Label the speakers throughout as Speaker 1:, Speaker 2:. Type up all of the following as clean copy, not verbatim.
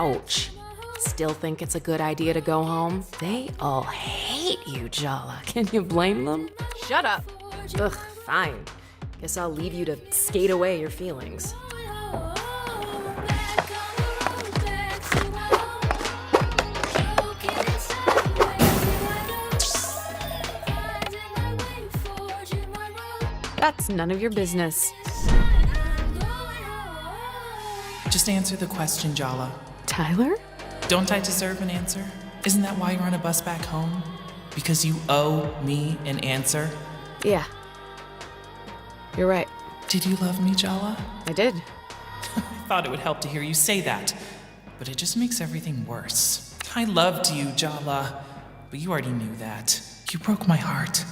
Speaker 1: Ouch. Still think it's a good idea to go home? They all hate you, Jala. Can you blame them?
Speaker 2: Shut up.
Speaker 1: Ugh, fine. Guess I'll leave you to skate away your feelings.
Speaker 2: That's none of your business.
Speaker 3: Just answer the question, Jala.
Speaker 2: Tyler?
Speaker 3: Don't I deserve an answer? Isn't that why you're on a bus back home? Because you owe me an answer?
Speaker 2: Yeah. You're right.
Speaker 3: Did you love me, Jala?
Speaker 2: I did.
Speaker 3: I thought it would help to hear you say that, but it just makes everything worse. I loved you, Jala, but you already knew that. You broke my heart.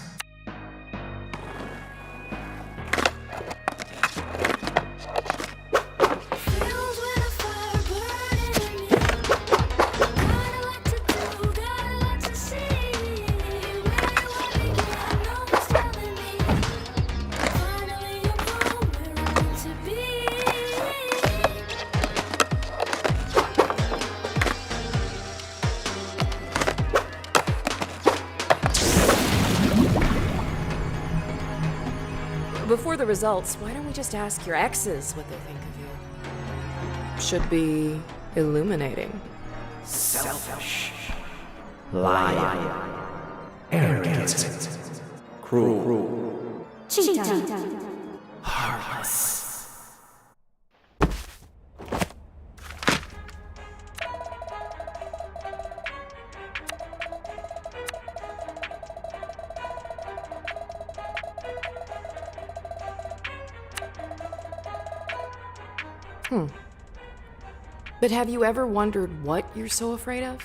Speaker 1: Before the results, why don't we just ask your exes what they think of you? Should be illuminating.
Speaker 4: Selfish, lying, arrogant, cruel, heartless.
Speaker 1: But have you ever wondered what you're so afraid of?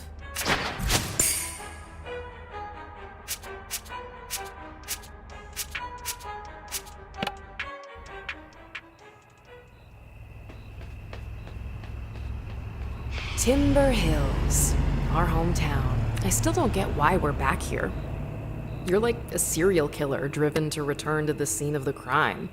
Speaker 1: Timber Hills, our hometown. I still don't get why we're back here. You're like a serial killer driven to return to the scene of the crime.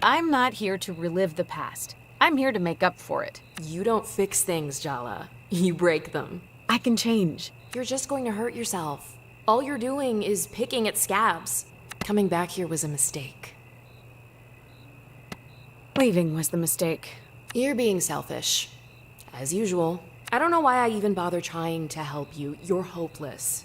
Speaker 2: I'm not here to relive the past. I'm here to make up for it.
Speaker 1: You don't fix things, Jala. You break them.
Speaker 2: I can change.
Speaker 1: You're just going to hurt yourself. All you're doing is picking at scabs. Coming back here was a mistake.
Speaker 2: Leaving was the mistake.
Speaker 1: You're being selfish. As usual. I don't know why I even bother trying to help you. You're hopeless.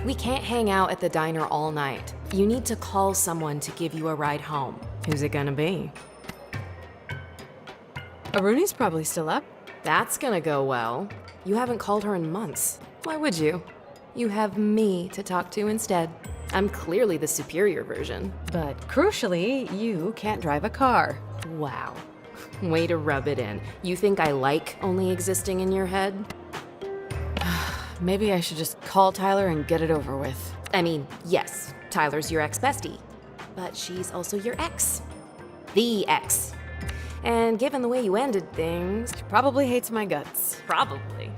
Speaker 1: We can't hang out at the diner all night. You need to call someone to give you a ride home. Who's it gonna be?
Speaker 2: Aruni's probably still up.
Speaker 1: That's gonna go well. You haven't called her in months. Why would you? You have me to talk to instead. I'm clearly the superior version.
Speaker 2: But crucially, you can't drive a car.
Speaker 1: Wow. Way to rub it in. You think I like only existing in your head?
Speaker 2: Maybe I should just call Tyler and get it over with.
Speaker 1: I mean, yes, Tyler's your ex-bestie. But she's also your ex. The ex. And given the way you ended things...
Speaker 2: She probably hates my guts.
Speaker 1: Probably.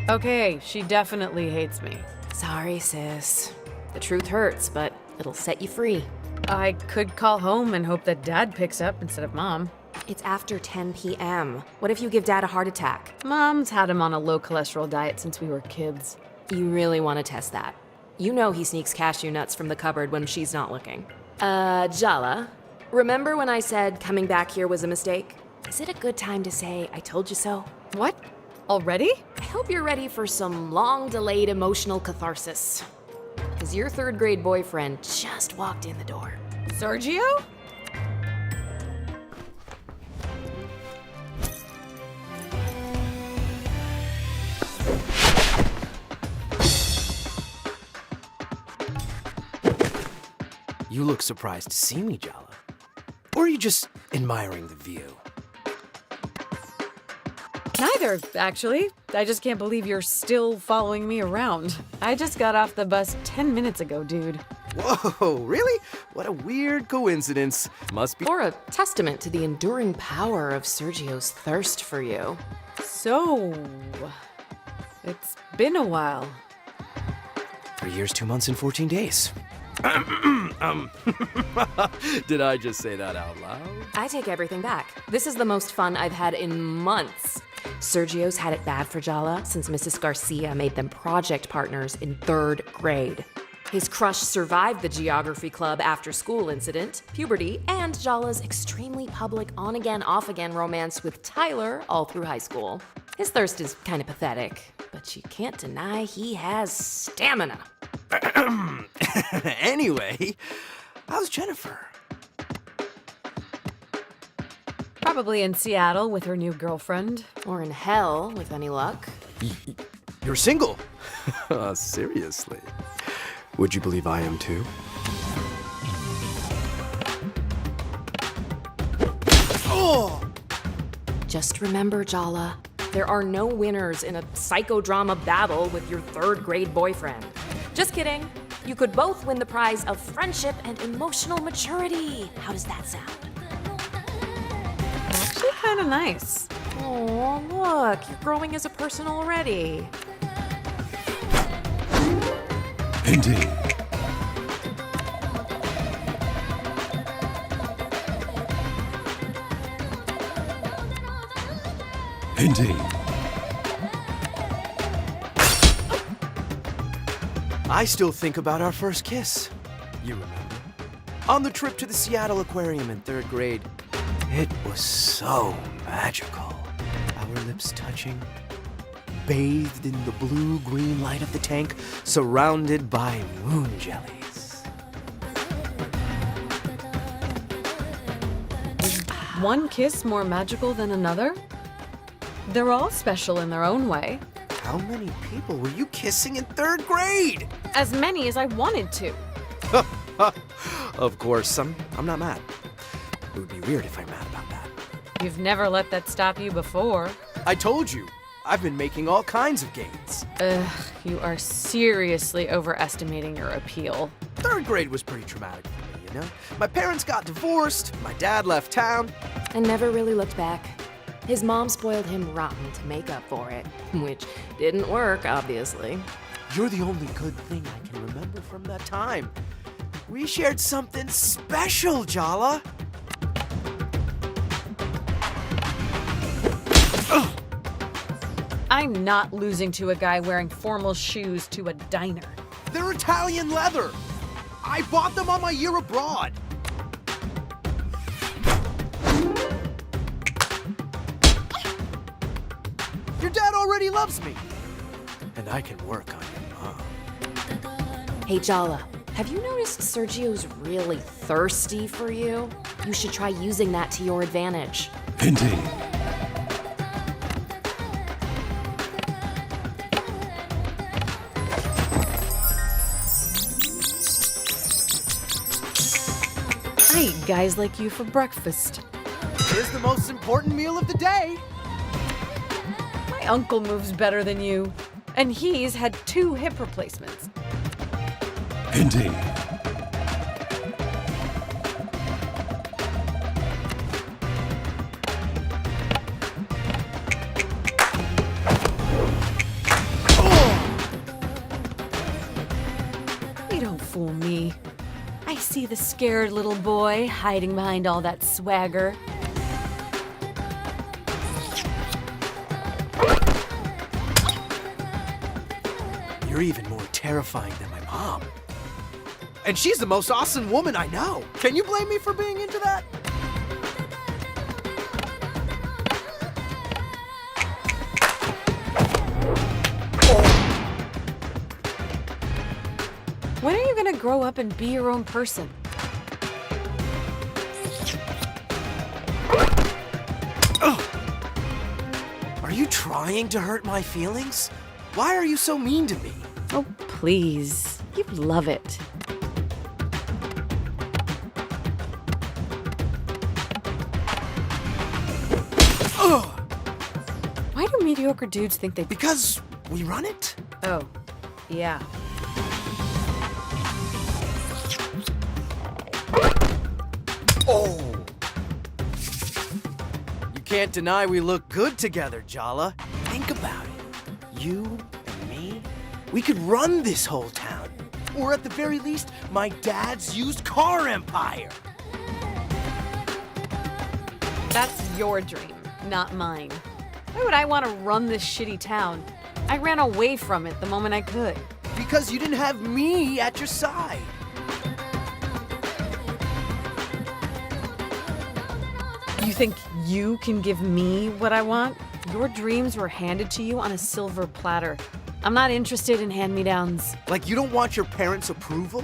Speaker 2: Okay, she definitely hates me.
Speaker 1: Sorry, sis. The truth hurts, but it'll set you free.
Speaker 2: I could call home and hope that Dad picks up instead of Mom.
Speaker 1: It's after 10 p.m. What if you give Dad a heart attack?
Speaker 2: Mom's had him on a low-cholesterol diet since we were kids.
Speaker 1: You really want to test that? You know he sneaks cashew nuts from the cupboard when she's not looking. Jala, remember when I said coming back here was a mistake? Is it a good time to say I told you so?
Speaker 2: What? Already?
Speaker 1: I hope you're ready for some long-delayed emotional catharsis. Because your third-grade boyfriend just walked in the door.
Speaker 2: Sergio?
Speaker 5: You look surprised to see me, Jala. Or are you just admiring the view?
Speaker 2: Neither, actually. I just can't believe you're still following me around. I just got off the bus 10 minutes ago, dude.
Speaker 5: Whoa, really? What a weird coincidence. Must be.
Speaker 1: Or a testament to the enduring power of Sergio's thirst for you.
Speaker 2: So, it's been a while.
Speaker 5: 3 years, 2 months, and 14 days. Did I just say that out loud?
Speaker 1: I take everything back. This is the most fun I've had in months. Sergio's had it bad for Jala since Mrs. Garcia made them project partners in 3rd grade. His crush survived the geography club after-school incident, puberty, and Jala's extremely public on-again, off-again romance with Tyler all through high school. His thirst is kind of pathetic, but you can't deny he has stamina.
Speaker 5: Anyway, how's Jennifer?
Speaker 2: Probably in Seattle with her new girlfriend.
Speaker 1: Or in hell, with any luck.
Speaker 5: You're single? Seriously? Would you believe I am too? Oh!
Speaker 1: Just remember, Jala, there are no winners in a psychodrama battle with your 3rd-grade boyfriend. Just kidding. You could both win the prize of friendship and emotional maturity. How does that sound?
Speaker 2: Actually, kind of nice.
Speaker 1: Oh, look, you're growing as a person already.
Speaker 4: Indeed. Indeed.
Speaker 5: I still think about our first kiss. You remember? On the trip to the Seattle Aquarium in 3rd grade. It was so magical. Our lips touching, bathed in the blue-green light of the tank, surrounded by moon jellies.
Speaker 2: One kiss more magical than another? They're all special in their own way.
Speaker 5: How many people were you kissing in 3rd grade?
Speaker 2: As many as I wanted to.
Speaker 5: Of course, I'm not mad. It would be weird if I'm mad about that.
Speaker 2: You've never let that stop you before.
Speaker 5: I told you, I've been making all kinds of gains.
Speaker 2: Ugh, you are seriously overestimating your appeal.
Speaker 5: 3rd grade was pretty traumatic for me, you know? My parents got divorced, my dad left town.
Speaker 1: And never really looked back. His mom spoiled him rotten to make up for it, which didn't work, obviously.
Speaker 5: You're the only good thing I can remember from that time. We shared something special, Jala.
Speaker 2: I'm not losing to a guy wearing formal shoes to a diner.
Speaker 5: They're Italian leather. I bought them on my year abroad. Your dad already loves me. And I can work on your mom.
Speaker 1: Hey, Jala, have you noticed Sergio's really thirsty for you? You should try using that to your advantage.
Speaker 4: Indeed.
Speaker 2: I eat guys like you for breakfast.
Speaker 5: It's the most important meal of the day.
Speaker 2: My uncle moves better than you. And he's had 2 hip replacements.
Speaker 4: Indeed.
Speaker 2: You don't fool me. I see the scared little boy hiding behind all that swagger.
Speaker 5: You're even more terrifying than my mom. And she's the most awesome woman I know. Can you blame me for being into that?
Speaker 2: grow up and be your own person.
Speaker 5: Are you trying to hurt my feelings? Why are you so mean to me?
Speaker 2: Oh, please. You love it. Why do mediocre dudes think they...
Speaker 5: Because we run it?
Speaker 2: Oh, yeah.
Speaker 5: Oh! You can't deny we look good together, Jala. Think about it. You and me, we could run this whole town. Or at the very least, my dad's used car empire.
Speaker 2: That's your dream, not mine. Why would I want to run this shitty town? I ran away from it the moment I could.
Speaker 5: Because you didn't have me at your side.
Speaker 2: You think you can give me what I want? Your dreams were handed to you on a silver platter. I'm not interested in hand-me-downs.
Speaker 5: Like you don't want your parents' approval?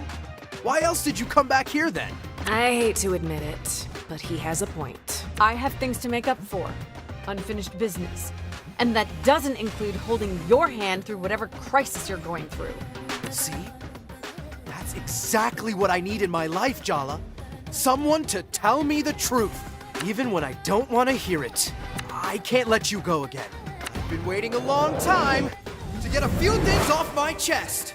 Speaker 5: Why else did you come back here then?
Speaker 1: I hate to admit it, but he has a point.
Speaker 2: I have things to make up for. Unfinished business. And that doesn't include holding your hand through whatever crisis you're going through.
Speaker 5: See? That's exactly what I need in my life, Jala. Someone to tell me the truth, even when I don't want to hear it. I can't let you go again. I've been waiting a long time to get a few things off my chest.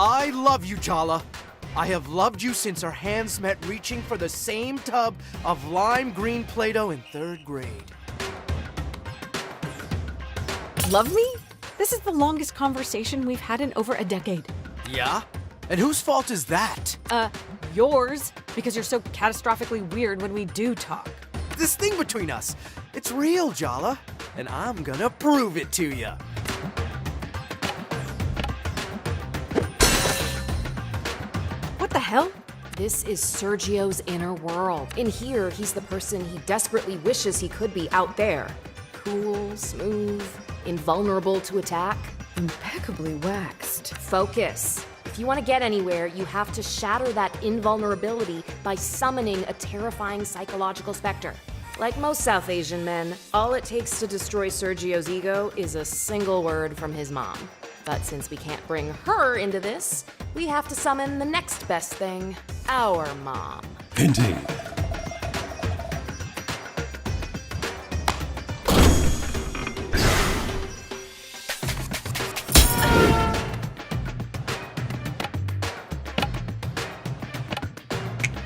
Speaker 5: I love you, Jala. I have loved you since our hands met reaching for the same tub of lime green Play-Doh in 3rd grade.
Speaker 2: Love me? This is the longest conversation we've had in over a decade.
Speaker 5: Yeah? And whose fault is that?
Speaker 2: Yours, because you're so catastrophically weird when we do talk.
Speaker 5: This thing between us, it's real, Jala. And I'm gonna prove it to you.
Speaker 2: What the hell?
Speaker 1: This is Sergio's inner world. In here, he's the person he desperately wishes he could be out there. Cool, smooth, invulnerable to attack.
Speaker 2: Impeccably waxed.
Speaker 1: Focus. If you want to get anywhere, you have to shatter that invulnerability by summoning a terrifying psychological specter. Like most South Asian men, all it takes to destroy Sergio's ego is a single word from his mom. But since we can't bring her into this, we have to summon the next best thing, our mom.
Speaker 4: Indeed.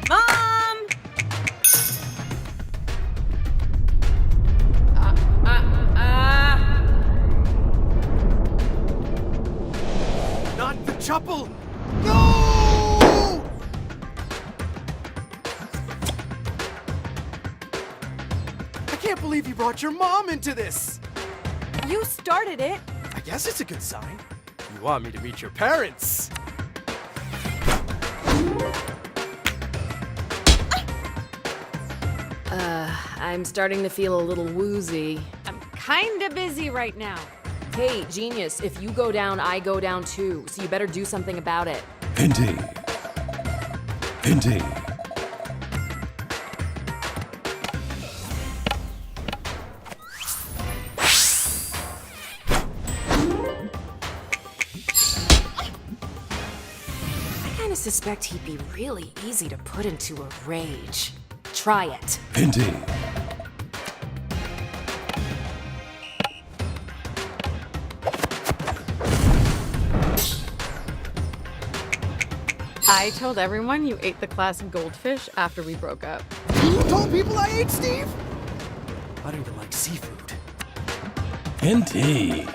Speaker 2: Mom!
Speaker 5: Not the chapel! No! I can't believe you brought your mom into this!
Speaker 2: You started it.
Speaker 5: I guess it's a good sign. You want me to meet your parents.
Speaker 1: I'm starting to feel a little woozy.
Speaker 2: I'm kinda busy right now.
Speaker 1: Hey, genius, if you go down, I go down too, so you better do something about it.
Speaker 4: Indeed. Indeed.
Speaker 1: I kinda suspect he'd be really easy to put into a rage. Try it.
Speaker 4: Indeed.
Speaker 2: I told everyone you ate the class goldfish after we broke up.
Speaker 5: You told people I ate Steve? I don't even like seafood.
Speaker 4: Indeed.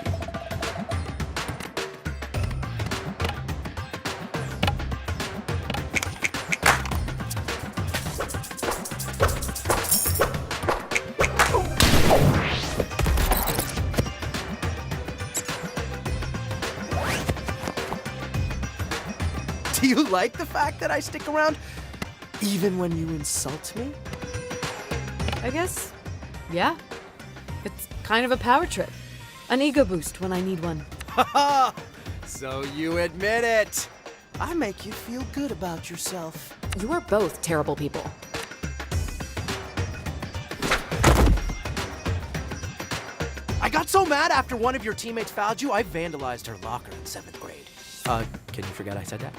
Speaker 5: you like the fact that I stick around even when you insult me?
Speaker 2: I guess, yeah. It's kind of a power trip. An ego boost when I need one.
Speaker 5: Haha! So you admit it. I make you feel good about yourself.
Speaker 1: You are both terrible people.
Speaker 5: I got so mad after one of your teammates fouled you, I vandalized her locker in 7th grade. Can you forget I said that?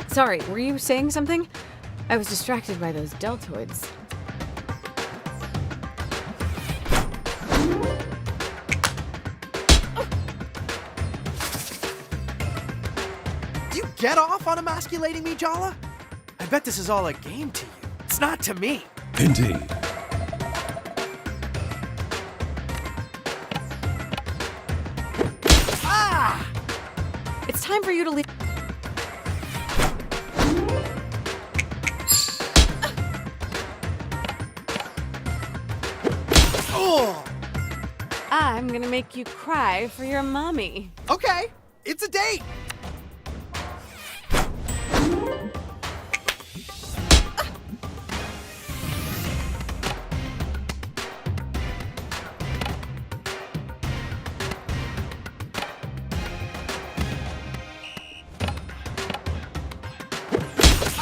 Speaker 2: Sorry, were you saying something? I was distracted by those deltoids.
Speaker 5: Do you get off on emasculating me, Jala? I bet this is all a game to you. It's not to me.
Speaker 4: Indeed.
Speaker 5: Ah!
Speaker 2: It's time for you to leave.
Speaker 5: Oh!
Speaker 2: I'm gonna make you cry for your mommy.
Speaker 5: Okay, it's a date.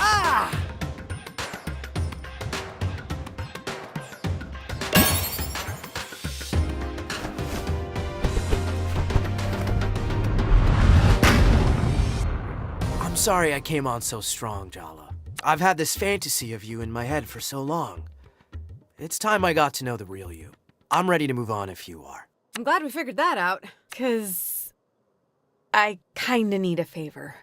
Speaker 5: Ah! I'm sorry I came on so strong, Jala. I've had this fantasy of you in my head for so long. It's time I got to know the real you. I'm ready to move on if you are.
Speaker 2: I'm glad we figured that out, 'cause I kinda need a favor.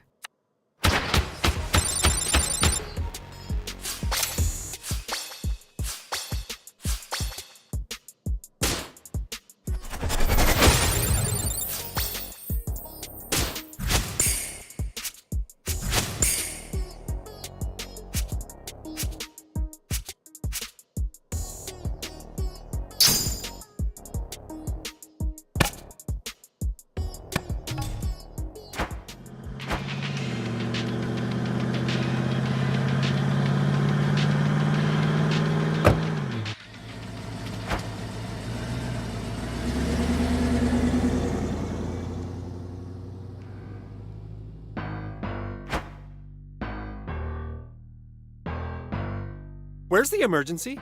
Speaker 6: Where's the emergency?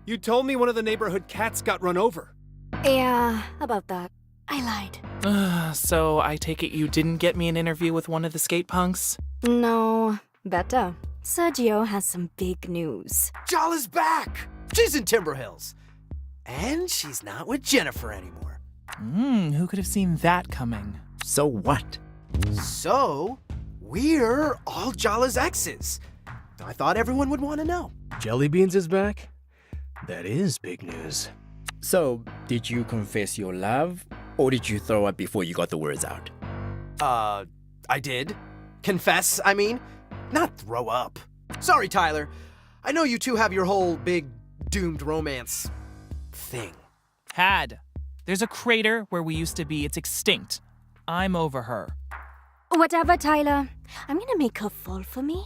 Speaker 6: You told me one of the neighborhood cats got run over.
Speaker 7: Yeah, about that. I lied.
Speaker 3: So I take it you didn't get me an interview with one of the skate punks?
Speaker 7: No, better. Sergio has some big news.
Speaker 5: Jala's back! She's in Timber Hills. And she's not with Jennifer anymore.
Speaker 3: Who could have seen that coming?
Speaker 8: So what?
Speaker 5: So, we're all Jala's exes. I thought everyone would want to know.
Speaker 8: Jellybeans is back? That is big news. So, did you confess your love, or did you throw up before you got the words out?
Speaker 5: I did. Confess, I mean. Not throw up. Sorry, Tyler. I know you two have your whole big doomed romance thing.
Speaker 3: There's a crater where we used to be. It's extinct. I'm over her.
Speaker 7: Whatever, Tyler. I'm gonna make her fall for me,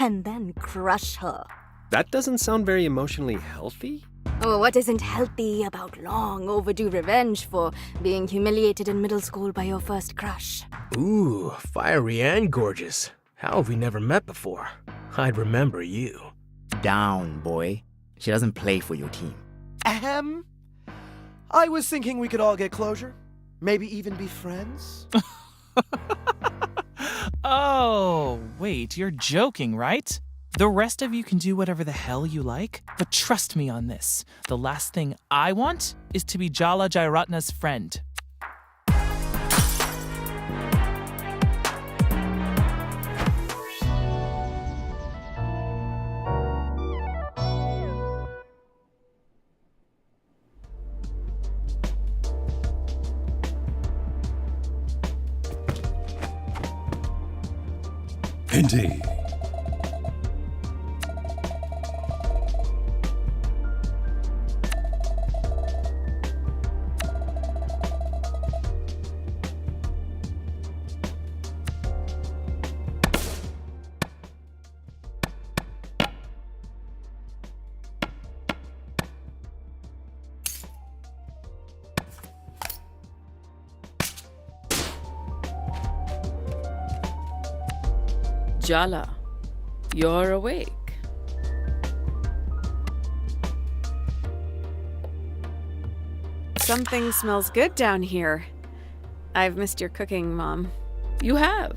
Speaker 7: and then crush her.
Speaker 6: That doesn't sound very emotionally healthy.
Speaker 7: Oh, what isn't healthy about long overdue revenge for being humiliated in middle school by your first crush?
Speaker 8: Ooh, fiery and gorgeous. How have we never met before? I'd remember you.
Speaker 9: Down, boy. She doesn't play for your team.
Speaker 5: Ahem. I was thinking we could all get closure. Maybe even be friends.
Speaker 3: Oh, wait, you're joking, right? The rest of you can do whatever the hell you like, but trust me on this. The last thing I want is to be Jala Jairatna's friend.
Speaker 4: Indeed.
Speaker 10: Jala, you're awake.
Speaker 2: Something smells good down here. I've missed your cooking, Mom.
Speaker 10: You have?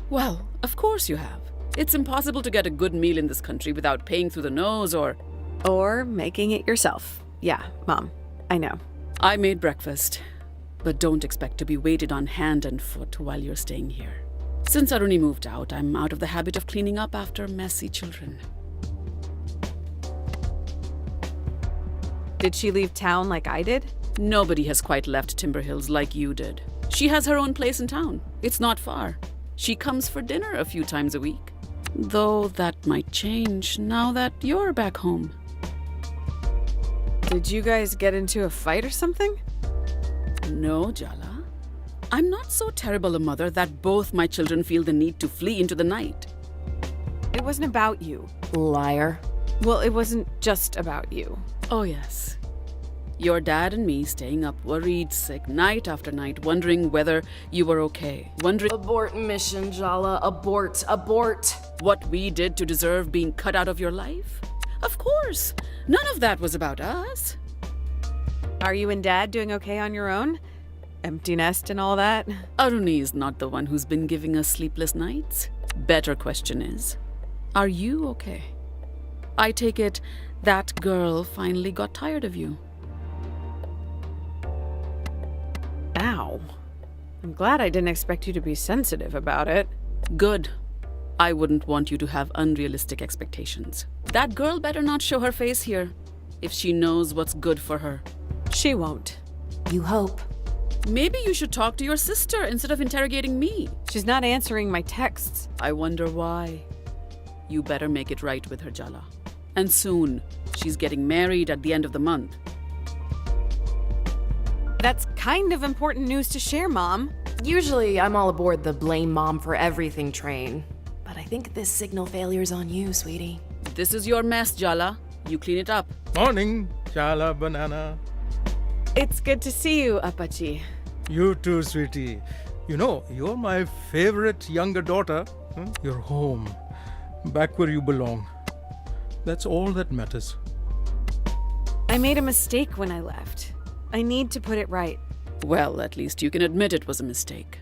Speaker 10: Well, of course you have. It's impossible to get a good meal in this country without paying through the nose or
Speaker 2: making it yourself. Yeah, Mom, I know.
Speaker 10: I made breakfast, but don't expect to be waited on hand and foot while you're staying here. Since Aruni moved out, I'm out of the habit of cleaning up after messy children.
Speaker 2: Did she leave town like I did?
Speaker 10: Nobody has quite left Timber Hills like you did. She has her own place in town. It's not far. She comes for dinner a few times a week. Though that might change now that you're back home.
Speaker 2: Did you guys get into a fight or something?
Speaker 10: No, Jala. I'm not so terrible a mother that both my children feel the need to flee into the night.
Speaker 2: It wasn't about you.
Speaker 1: Liar.
Speaker 2: Well, it wasn't just about you.
Speaker 10: Oh, yes. Your dad and me staying up worried, sick, night after night, wondering whether you were okay. Wondering
Speaker 1: Abort mission, Jala. Abort. Abort.
Speaker 10: what we did to deserve being cut out of your life. Of course. None of that was about us.
Speaker 2: Are you and Dad doing okay on your own? Empty nest and all that?
Speaker 10: Aruni is not the one who's been giving us sleepless nights. Better question is, are you okay? I take it that girl finally got tired of you.
Speaker 2: Ow. I'm glad I didn't expect you to be sensitive about it.
Speaker 10: Good. I wouldn't want you to have unrealistic expectations. That girl better not show her face here if she knows what's good for her.
Speaker 2: She won't.
Speaker 1: You hope.
Speaker 10: Maybe you should talk to your sister instead of interrogating me.
Speaker 2: She's not answering my texts.
Speaker 10: I wonder why. You better make it right with her, Jala. And soon. She's getting married at the end of the month.
Speaker 2: That's kind of important news to share, Mom.
Speaker 1: Usually, I'm all aboard the blame mom for everything train. But I think this signal failure's on you, sweetie.
Speaker 10: This is your mess, Jala. You clean it up.
Speaker 11: Morning, Chala Banana.
Speaker 2: It's good to see you, Apache.
Speaker 11: You too, sweetie. You know, you're my favorite younger daughter. You're home, back where you belong. That's all that matters.
Speaker 2: I made a mistake when I left. I need to put it right.
Speaker 10: Well, at least you can admit it was a mistake.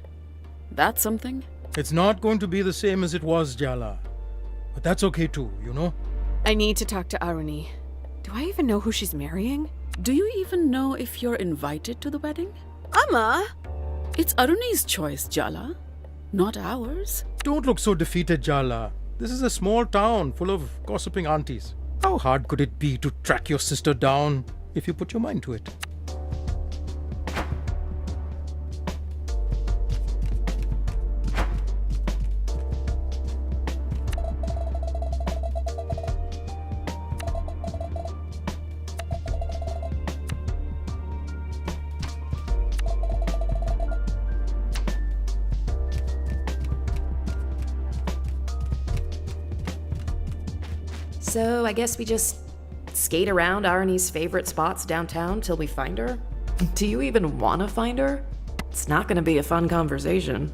Speaker 10: That's something.
Speaker 11: It's not going to be the same as it was, Jala. But that's okay too, you know?
Speaker 2: I need to talk to Aruni. Do I even know who she's marrying?
Speaker 10: Do you even know if you're invited to the wedding?
Speaker 2: Amma!
Speaker 10: It's Aruni's choice, Jala, not ours.
Speaker 11: Don't look so defeated, Jala. This is a small town full of gossiping aunties. How hard could it be to track your sister down if you put your mind to it?
Speaker 1: So I guess we just skate around Arnie's favorite spots downtown till we find her? Do you even want to find her? It's not going to be a fun conversation.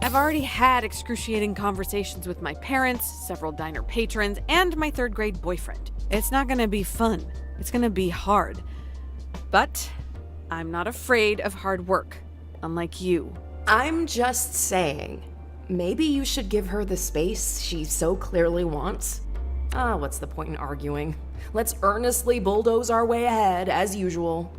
Speaker 2: I've already had excruciating conversations with my parents, several diner patrons, and my third grade boyfriend. It's not gonna be fun. It's gonna be hard. But I'm not afraid of hard work, unlike you.
Speaker 1: I'm just saying, maybe you should give her the space she so clearly wants. What's the point in arguing? Let's earnestly bulldoze our way ahead, as usual.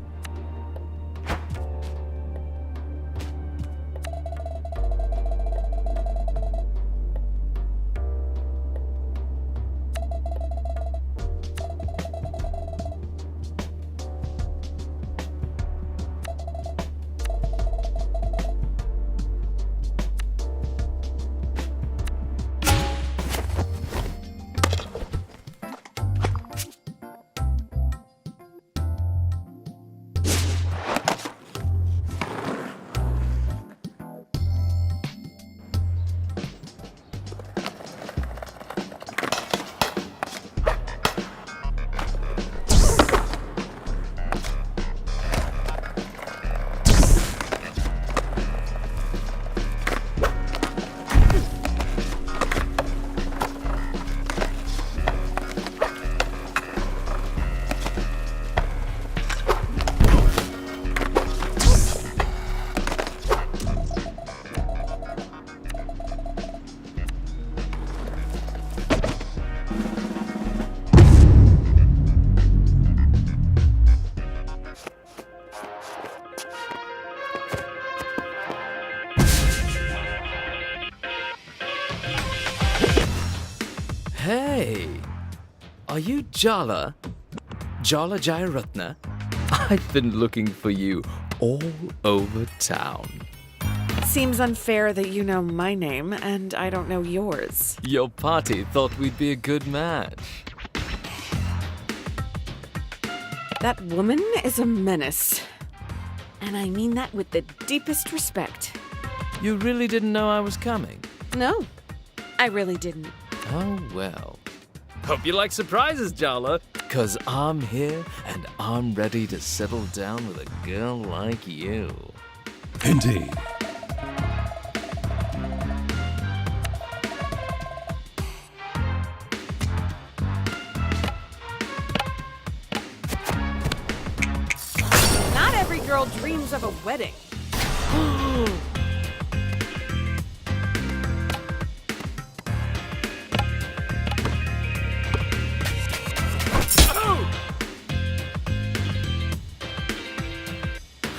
Speaker 12: Jala? Jala Jayaratna? I've been looking for you all over town.
Speaker 2: Seems unfair that you know my name and I don't know yours.
Speaker 12: Your party thought we'd be a good match.
Speaker 2: That woman is a menace. And I mean that with the deepest respect.
Speaker 12: You really didn't know I was coming?
Speaker 2: No, I really didn't.
Speaker 12: Oh, well. Hope you like surprises, Jala. 'Cause I'm here and I'm ready to settle down with a girl like you.
Speaker 4: Indeed.
Speaker 2: Not every girl dreams of a wedding.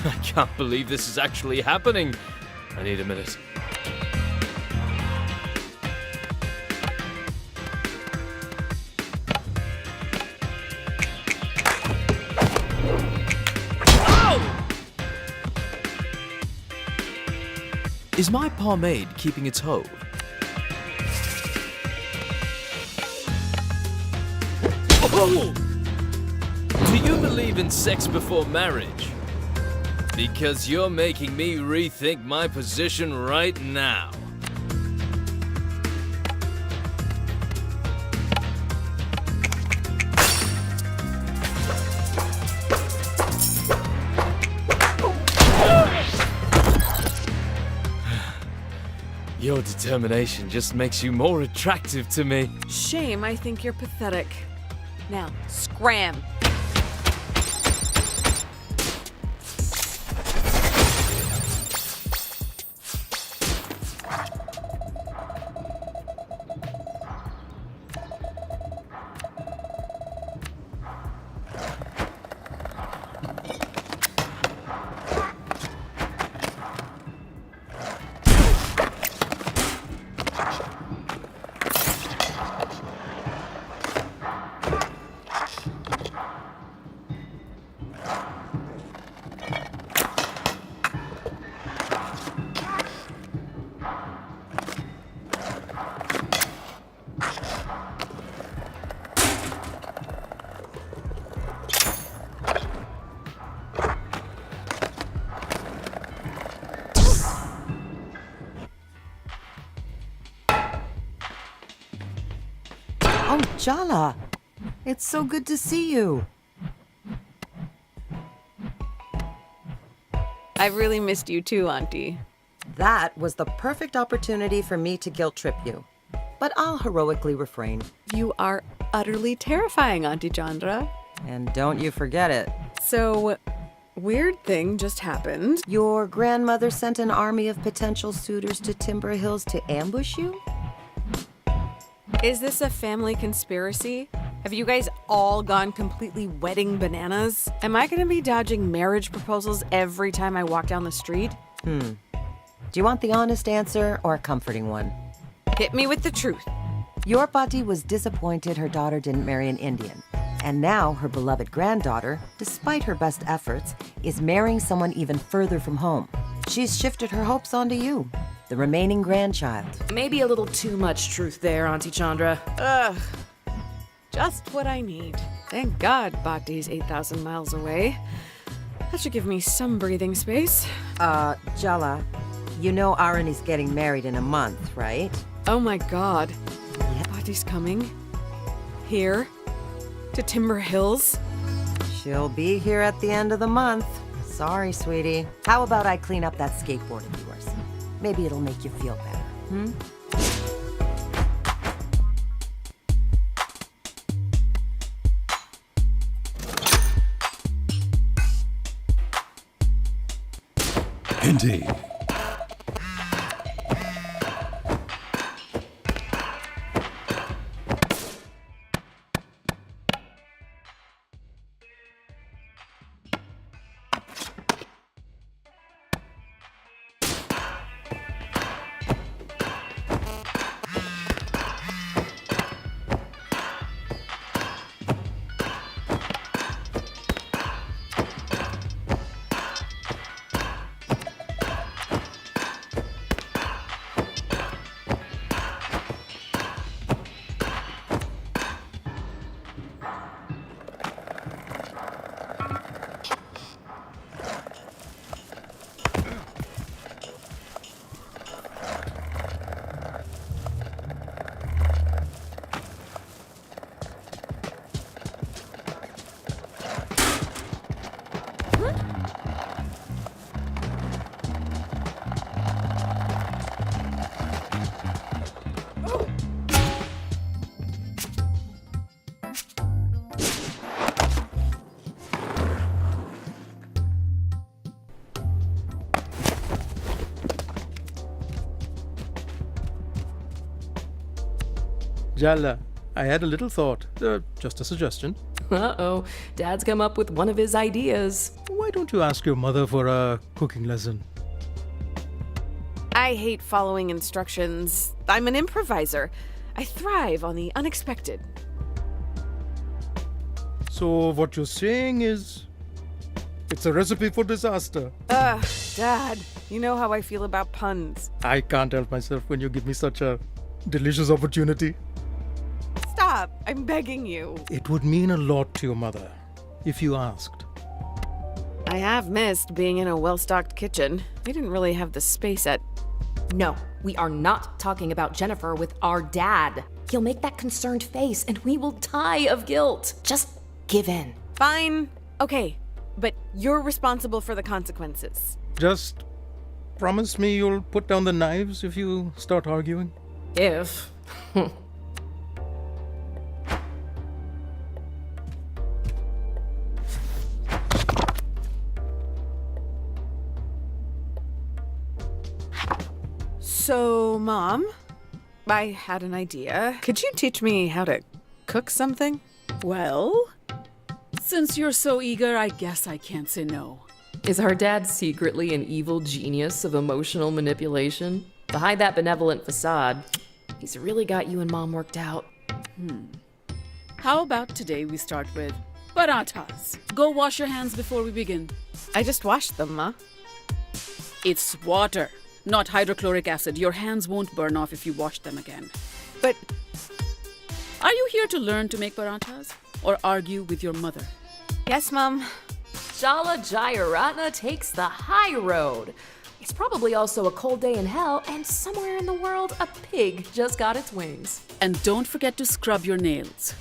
Speaker 12: I can't believe this is actually happening. I need a minute. Ow! Is my pomade keeping its hold? Oh! Do you believe in sex before marriage? Because you're making me rethink my position right now. Your determination just makes you more attractive to me.
Speaker 2: Shame, I think you're pathetic. Now, scram.
Speaker 13: Oh, Jala, it's so good to see you.
Speaker 2: I've really missed you too, Auntie.
Speaker 13: That was the perfect opportunity for me to guilt trip you. But I'll heroically refrain.
Speaker 2: You are utterly terrifying, Auntie Chandra.
Speaker 13: And don't you forget it.
Speaker 2: So, weird thing just happened.
Speaker 13: Your grandmother sent an army of potential suitors to Timber Hills to ambush you?
Speaker 2: Is this a family conspiracy? Have you guys all gone completely wedding bananas? Am I gonna be dodging marriage proposals every time I walk down the street?
Speaker 13: Do you want the honest answer or a comforting one?
Speaker 2: Hit me with the truth.
Speaker 13: Your Pati was disappointed her daughter didn't marry an Indian. And now her beloved granddaughter, despite her best efforts, is marrying someone even further from home. She's shifted her hopes onto you, the remaining grandchild.
Speaker 1: Maybe a little too much truth there, Auntie Chandra.
Speaker 2: Ugh. Just what I need. Thank God Bhakti's 8,000 miles away. That should give me some breathing space.
Speaker 13: Jala, you know Arani's getting married in a month, right?
Speaker 2: Oh my God. Bhakti's coming? Here? To Timber Hills?
Speaker 13: She'll be here at the end of the month. Sorry, sweetie. How about I clean up that skateboard of yours? Maybe it'll make you feel better,
Speaker 4: Indeed.
Speaker 11: Jala, I had a little thought. Just a suggestion.
Speaker 1: Uh-oh, Dad's come up with one of his ideas.
Speaker 11: Why don't you ask your mother for a cooking lesson?
Speaker 2: I hate following instructions. I'm an improviser. I thrive on the unexpected.
Speaker 11: So what you're saying is, it's a recipe for disaster.
Speaker 2: Dad, you know how I feel about puns.
Speaker 11: I can't help myself when you give me such a delicious opportunity.
Speaker 2: Stop, I'm begging you.
Speaker 11: It would mean a lot to your mother if you asked.
Speaker 2: I have missed being in a well-stocked kitchen. We didn't really have the space at...
Speaker 1: No, we are not talking about Jennifer with our dad. He'll make that concerned face and we will die of guilt. Just give in.
Speaker 2: Fine. Okay, but you're responsible for the consequences.
Speaker 11: Just promise me you'll put down the knives if you start arguing.
Speaker 1: If.
Speaker 2: So, Mom, I had an idea. Could you teach me how to cook something?
Speaker 10: Well, since you're so eager, I guess I can't say no.
Speaker 1: Is our dad secretly an evil genius of emotional manipulation? Behind that benevolent facade, he's really got you and Mom worked out.
Speaker 10: How about today we start with parathas? Go wash your hands before we begin.
Speaker 2: I just washed them, Ma.
Speaker 10: It's water, not hydrochloric acid. Your hands won't burn off if you wash them again.
Speaker 2: But
Speaker 10: are you here to learn to make parathas or argue with your mother?
Speaker 2: Yes, Mom.
Speaker 1: Jala Jayaratna takes the high road. It's probably also a cold day in hell, and somewhere in the world, a pig just got its wings.
Speaker 10: And don't forget to scrub your nails.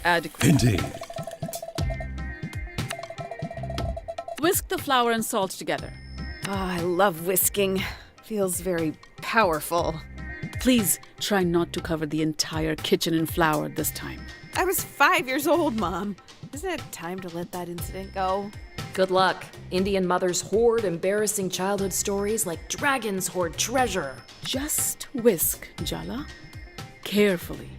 Speaker 10: Adequate.
Speaker 4: Indeed.
Speaker 10: Whisk the flour and salt together.
Speaker 2: I love whisking. Feels very powerful.
Speaker 10: Please try not to cover the entire kitchen in flour this time.
Speaker 2: I was 5 years old, Mom. Isn't it time to let that incident go?
Speaker 1: Good luck. Indian mothers hoard embarrassing childhood stories like dragons hoard treasure.
Speaker 10: Just whisk, Jala. Carefully.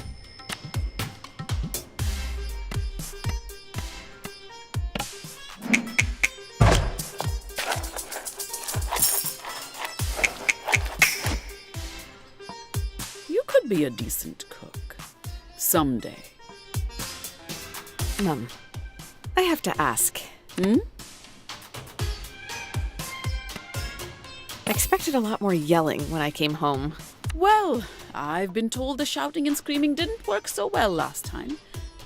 Speaker 10: Be a decent cook. Someday.
Speaker 2: Mom, I have to ask. I expected a lot more yelling when I came home.
Speaker 10: Well, I've been told the shouting and screaming didn't work so well last time,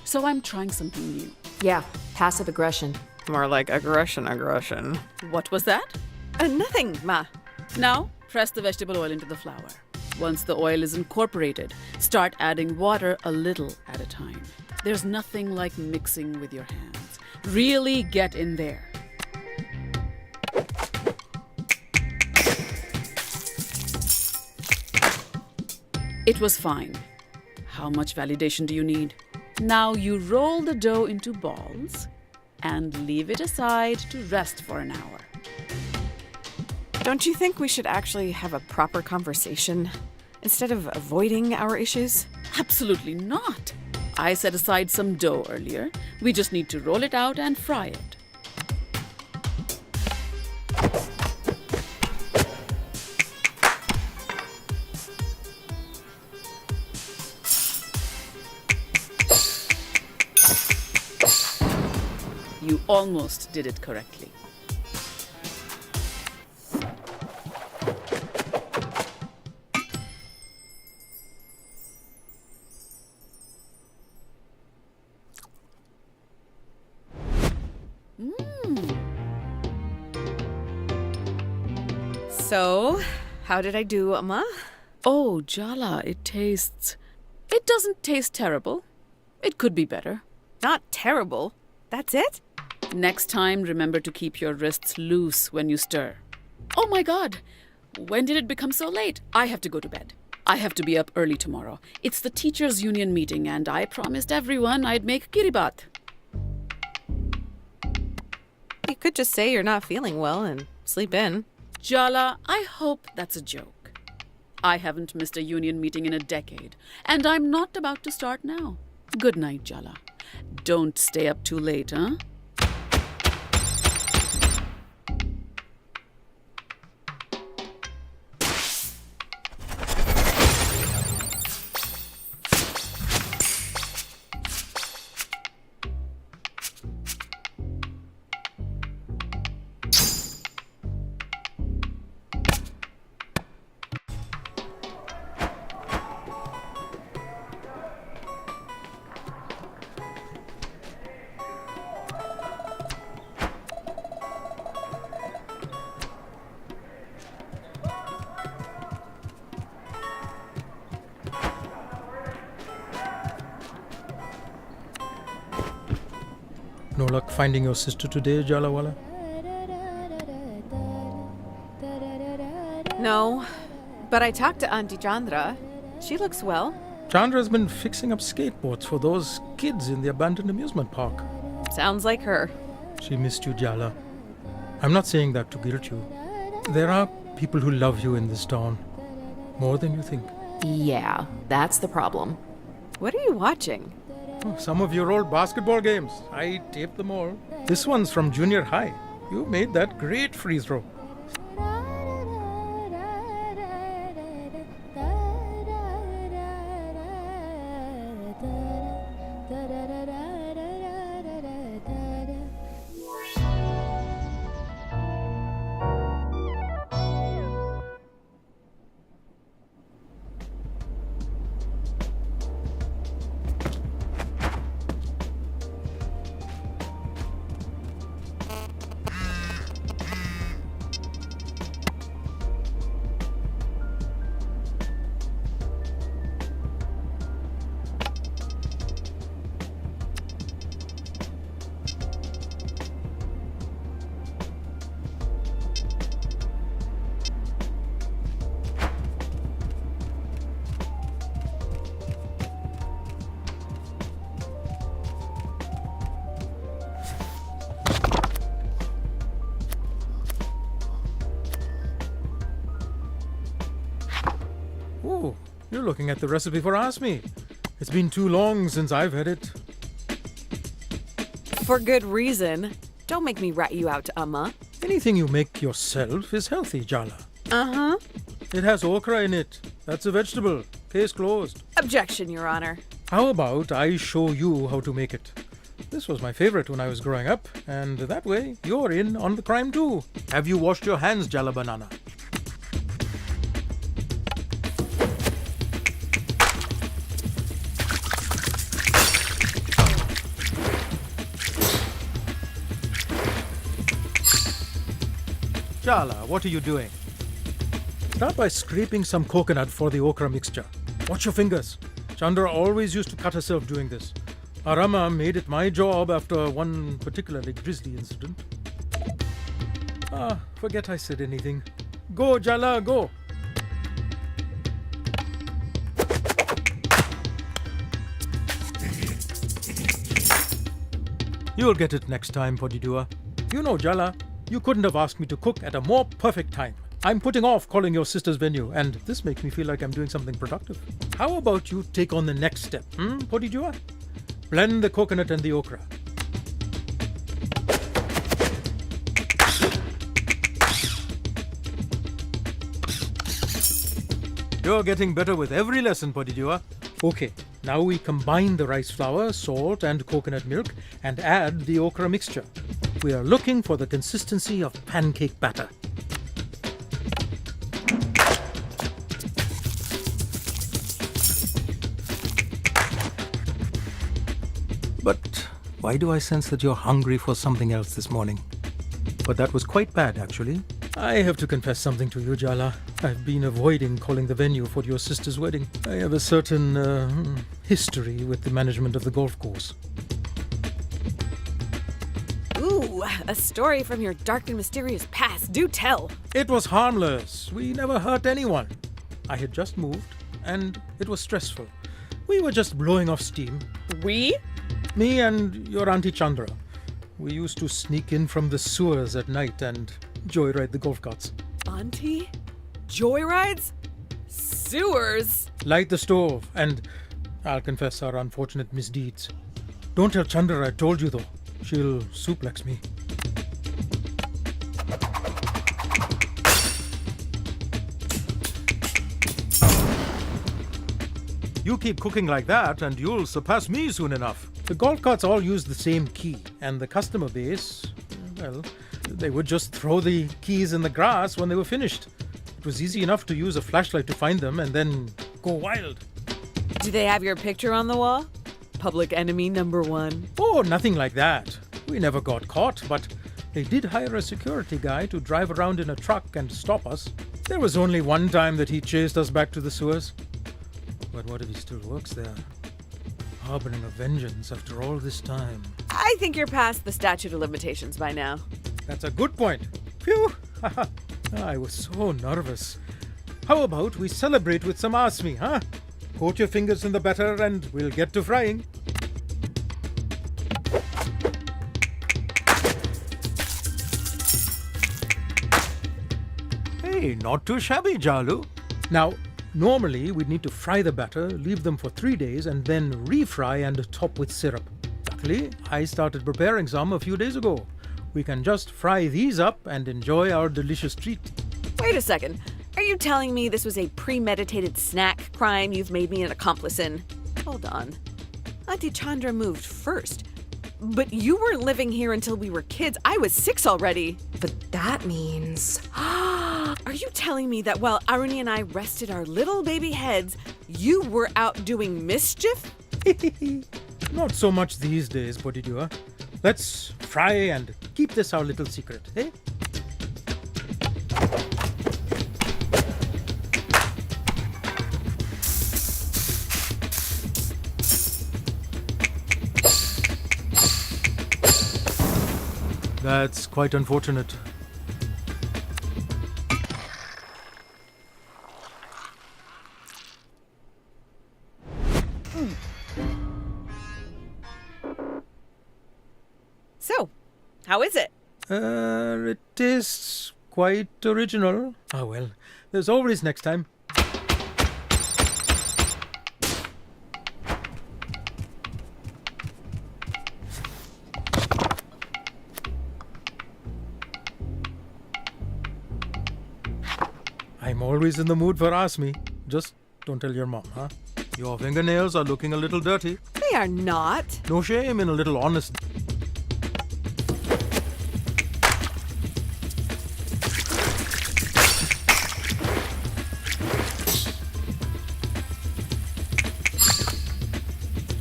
Speaker 10: so I'm trying something new.
Speaker 1: Yeah, passive aggression.
Speaker 2: More like aggression.
Speaker 10: What was that?
Speaker 2: Nothing, Ma.
Speaker 10: Now, press the vegetable oil into the flour. Once the oil is incorporated, start adding water a little at a time. There's nothing like mixing with your hands. Really get in there. It was fine. How much validation do you need? Now you roll the dough into balls and leave it aside to rest for an hour.
Speaker 2: Don't you think we should actually have a proper conversation instead of avoiding our issues?
Speaker 10: Absolutely not. I set aside some dough earlier. We just need to roll it out and fry it. You almost did it correctly.
Speaker 2: So, how did I do, Ma?
Speaker 10: Oh, Jala, it doesn't taste terrible. It could be better.
Speaker 2: Not terrible. That's it?
Speaker 10: Next time, remember to keep your wrists loose when you stir. Oh my god! When did it become so late? I have to go to bed. I have to be up early tomorrow. It's the teachers' union meeting, and I promised everyone I'd make kiribat.
Speaker 2: You could just say you're not feeling well and sleep in.
Speaker 10: Jala, I hope that's a joke. I haven't missed a union meeting in a decade, and I'm not about to start now. Good night, Jala. Don't stay up too late, huh?
Speaker 11: No luck finding your sister today, Jalawala?
Speaker 2: No, but I talked to Auntie Chandra. She looks well.
Speaker 11: Chandra's been fixing up skateboards for those kids in the abandoned amusement park.
Speaker 2: Sounds like her.
Speaker 11: She missed you, Jala. I'm not saying that to guilt you. There are people who love you in this town. More than you think.
Speaker 1: Yeah, that's the problem.
Speaker 2: What are you watching?
Speaker 11: Some of your old basketball games. I taped them all. This one's from junior high. You made that great free throw. Oh, you're looking at the recipe for Ask Me. It's been too long since I've had it.
Speaker 2: For good reason. Don't make me rat you out to Amma.
Speaker 11: Anything you make yourself is healthy, Jala.
Speaker 2: Uh-huh.
Speaker 11: It has okra in it. That's a vegetable. Case closed.
Speaker 2: Objection, Your Honor.
Speaker 11: How about I show you how to make it? This was my favorite when I was growing up, and that way you're in on the crime too. Have you washed your hands, Jala Banana? Jala, what are you doing? Start by scraping some coconut for the okra mixture. Watch your fingers. Chandra always used to cut herself doing this. Arama made it my job after one particularly grisly incident. Forget I said anything. Go, Jala, go! You'll get it next time, Podidua. You know, Jala, you couldn't have asked me to cook at a more perfect time. I'm putting off calling your sister's venue, and this makes me feel like I'm doing something productive. How about you take on the next step, Podidua? Blend the coconut and the okra. You're getting better with every lesson, Podidua. Okay, now we combine the rice flour, salt, and coconut milk and add the okra mixture. We are looking for the consistency of pancake batter. But why do I sense that you're hungry for something else this morning? But that was quite bad, actually. I have to confess something to you, Jala. I've been avoiding calling the venue for your sister's wedding. I have a certain history with the management of the golf course.
Speaker 2: Ooh, A story from your dark and mysterious past. Do tell.
Speaker 11: It was harmless. We never hurt anyone. I had just moved, and it was stressful. We were just blowing off steam.
Speaker 10: We?
Speaker 11: Me and your Auntie Chandra. We used to sneak in from the sewers at night and joyride the golf carts.
Speaker 2: Auntie? Joyrides? Sewers?
Speaker 11: Light the stove, and I'll confess our unfortunate misdeeds. Don't tell Chandra I told you, though. She'll suplex me. You keep cooking like that, and you'll surpass me soon enough. The golf carts all use the same key, and the customer base, well, they would just throw the keys in the grass when they were finished. It was easy enough to use a flashlight to find them and then go wild.
Speaker 2: Do they have your picture on the wall? Public enemy number 1.
Speaker 11: Oh, nothing like that. We never got caught, but they did hire a security guy to drive around in a truck and stop us. There was only one time that he chased us back to the sewers. But what if he still works there? Harboring a vengeance after all this time.
Speaker 2: I think you're past the statute of limitations by now.
Speaker 11: That's a good point. Phew! I was so nervous. How about we celebrate with some asmi, huh? Coat your fingers in the batter and we'll get to frying. Hey, not too shabby, Jalu. Now, normally we'd need to fry the batter, leave them for 3 days, and then refry and top with syrup. Luckily, I started preparing some a few days ago. We can just fry these up and enjoy our delicious treat.
Speaker 2: Wait a second. Are you telling me this was a premeditated snack crime you've made me an accomplice in? Hold on. Auntie Chandra moved first. But you weren't living here until we were kids. I was 6 already.
Speaker 1: But that means...
Speaker 2: Are you telling me that while Aruni and I rested our little baby heads, you were out doing mischief?
Speaker 11: Not so much these days, Bodhidua. Let's fry and keep this our little secret, eh? That's quite unfortunate.
Speaker 2: So, how is it?
Speaker 11: It tastes quite original. Ah well, there's always next time. I'm always in the mood for asmi. Just don't tell your mom, huh? Your fingernails are looking a little dirty.
Speaker 2: They are not.
Speaker 11: No shame in a little honest.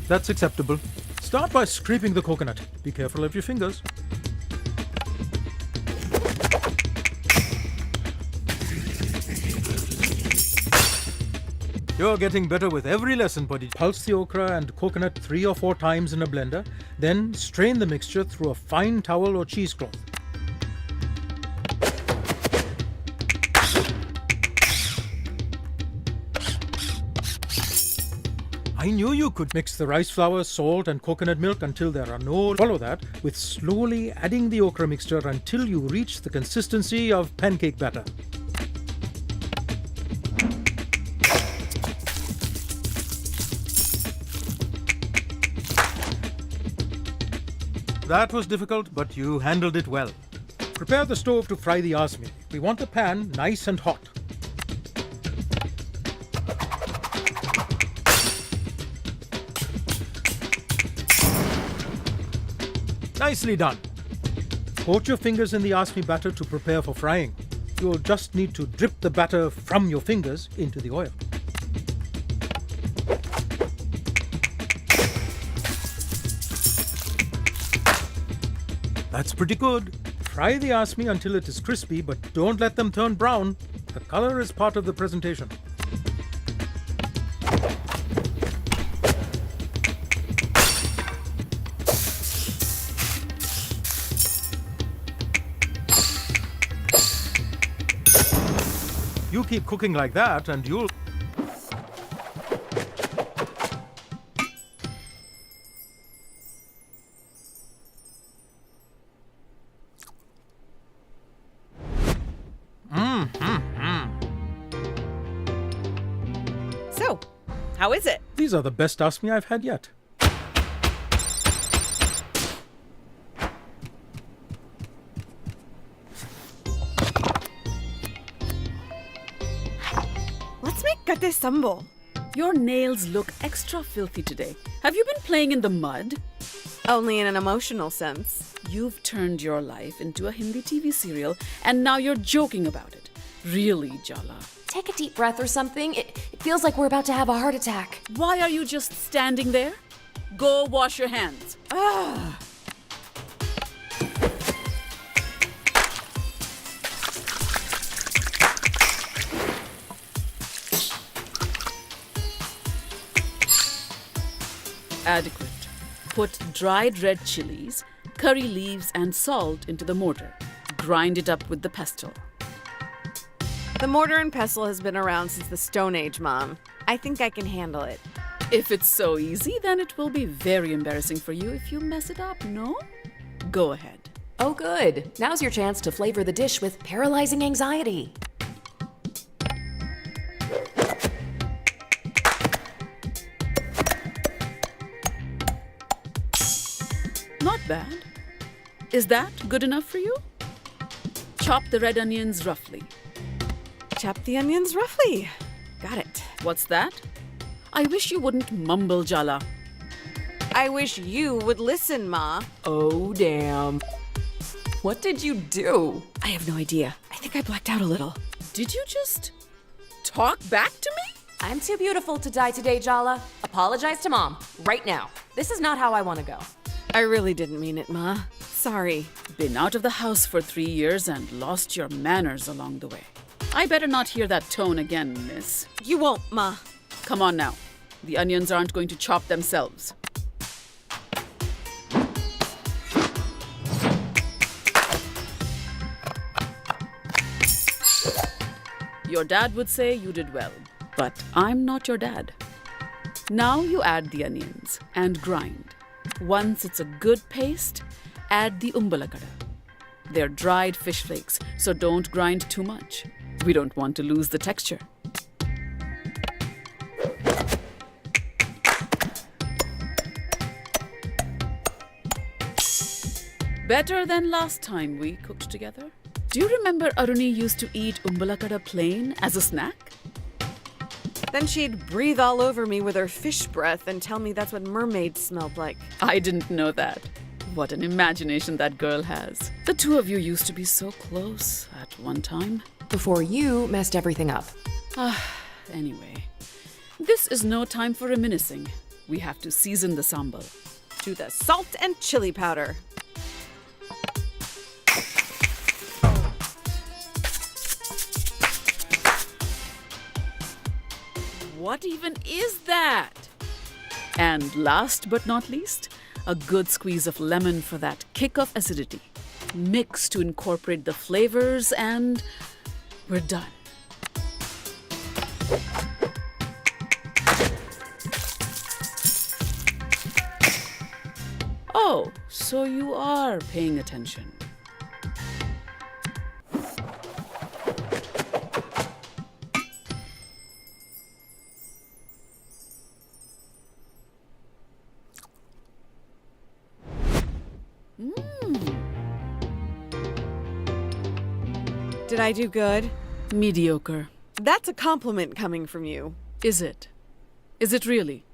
Speaker 11: That's acceptable. Start by scraping the coconut. Be careful of your fingers. You're getting better with every lesson, buddy. Pulse the okra and coconut 3 or 4 times in a blender, then strain the mixture through a fine towel or cheesecloth. I knew you could mix the rice flour, salt, and coconut milk until there are no... Follow that with slowly adding the okra mixture until you reach the consistency of pancake batter. That was difficult, but you handled it well. Prepare the stove to fry the asmi. We want the pan nice and hot. Nicely done. Coat your fingers in the asmi batter to prepare for frying. You'll just need to drip the batter from your fingers into the oil. That's pretty good. Fry the asmi until it is crispy, but don't let them turn brown. The color is part of the presentation. You keep cooking like that and you'll...
Speaker 2: So, how is it?
Speaker 11: These are the best asmi I've had yet.
Speaker 2: Let's make gate sambo.
Speaker 10: Your nails look extra filthy today. Have you been playing in the mud?
Speaker 2: Only in an emotional sense.
Speaker 10: You've turned your life into a Hindi TV serial, and now you're joking about it. Really, Jala?
Speaker 1: Take a deep breath or something. It feels like we're about to have a heart attack.
Speaker 10: Why are you just standing there? Go wash your hands.
Speaker 2: Ah.
Speaker 10: Adequate. Put dried red chilies, curry leaves, and salt into the mortar. Grind it up with the pestle.
Speaker 2: The mortar and pestle has been around since the Stone Age, Mom. I think I can handle it.
Speaker 10: If it's so easy, then it will be very embarrassing for you if you mess it up, no? Go ahead.
Speaker 1: Oh, good. Now's your chance to flavor the dish with paralyzing anxiety.
Speaker 10: Not bad. Is that good enough for you? Chop the red onions roughly.
Speaker 2: Chop the onions roughly. Got it.
Speaker 10: What's that? I wish you wouldn't mumble, Jala.
Speaker 2: I wish you would listen, Ma.
Speaker 1: Oh, damn. What did you do?
Speaker 2: I have no idea. I think I blacked out a little.
Speaker 10: Did you just talk back to me?
Speaker 1: I'm too beautiful to die today, Jala. Apologize to Mom, right now. This is not how I want to go.
Speaker 2: I really didn't mean it, Ma. Sorry.
Speaker 10: Been out of the house for 3 years and lost your manners along the way. I better not hear that tone again, miss.
Speaker 2: You won't, Ma.
Speaker 10: Come on now. The onions aren't going to chop themselves. Your dad would say you did well, but I'm not your dad. Now you add the onions and grind. Once it's a good paste, add the umbalakada. They're dried fish flakes, so don't grind too much. We don't want to lose the texture. Better than last time we cooked together. Do you remember Aruni used to eat umbalakada plain as a snack?
Speaker 2: Then she'd breathe all over me with her fish breath and tell me that's what mermaids smelled like.
Speaker 10: I didn't know that. What an imagination that girl has. The two of you used to be so close at one time.
Speaker 1: Before you messed everything up.
Speaker 10: Anyway, this is no time for reminiscing. We have to season the sambal.
Speaker 2: To the salt and chili powder.
Speaker 10: What even is that? And last but not least, a good squeeze of lemon for that kick of acidity. Mix to incorporate the flavors and we're done. Oh, so you are paying attention.
Speaker 2: Did I do good?
Speaker 10: Mediocre.
Speaker 2: That's a compliment coming from you.
Speaker 10: Is it? Is it really?